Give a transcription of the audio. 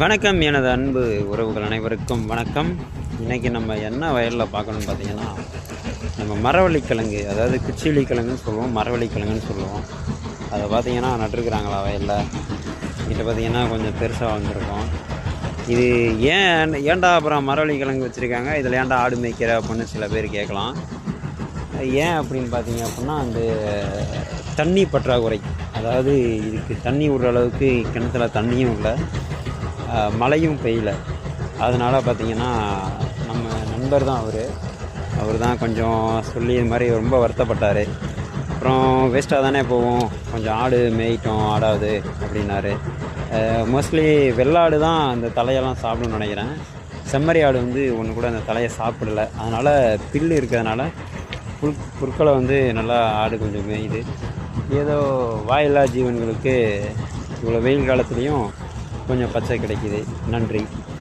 வணக்கம் எனது அன்பு உறவுகள் அனைவருக்கும் வணக்கம். இன்றைக்கி நம்ம என்ன வயலில் பார்க்கணுன்னு பார்த்தீங்கன்னா, நம்ம மரவள்ளிக்கிழங்கு, அதாவது குச்சிவள்ளிக்கிழங்குன்னு சொல்லுவோம், மரவள்ளிக்கிழங்குன்னு சொல்லுவோம். அதை பார்த்திங்கன்னா நட்டுருக்குறாங்களா வயலில். இதை பார்த்திங்கன்னா கொஞ்சம் பெருசாக வந்திருக்கும். இது ஏன்டா அப்புறம் மரவள்ளிக்கிழங்கு வச்சுருக்காங்க, இதில் ஏன்டா ஆடு மேய்க்கிற அப்படின்னு சில பேர் கேட்கலாம். ஏன் அப்படின்னு பார்த்தீங்க அப்படின்னா, அந்த தண்ணி பற்றாக்குறை, அதாவது இதுக்கு தண்ணி விடுற அளவுக்கு கிணத்துல தண்ணியும் இல்லை, மழையும் பெய்யல. அதனால் பார்த்திங்கன்னா நம்ம நண்பர் தான் அவர் தான் கொஞ்சம் சொல்லி இது மாதிரி ரொம்ப வருத்தப்பட்டார். அப்புறம் வேஸ்ட்டாக தானே போவோம், கொஞ்சம் ஆடு மேய்ட்டோம் ஆடாது அப்படின்னாரு. மோஸ்ட்லி வெள்ளாடு தான் அந்த தலையெல்லாம் சாப்பிடுன்னு நினைக்கிறேன். செம்மறி ஆடு ஒன்று கூட அந்த தலையை சாப்பிடலை. அதனால் பில்லு இருக்கிறதுனால புற்களை நல்லா ஆடு கொஞ்சம் மேயுது. ஏதோ வாயில்லா ஜீவன்களுக்கு இவ்வளோ வெயில் காலத்துலேயும் கொஞ்சம் பச்சை கிடைக்கிது. நன்றி.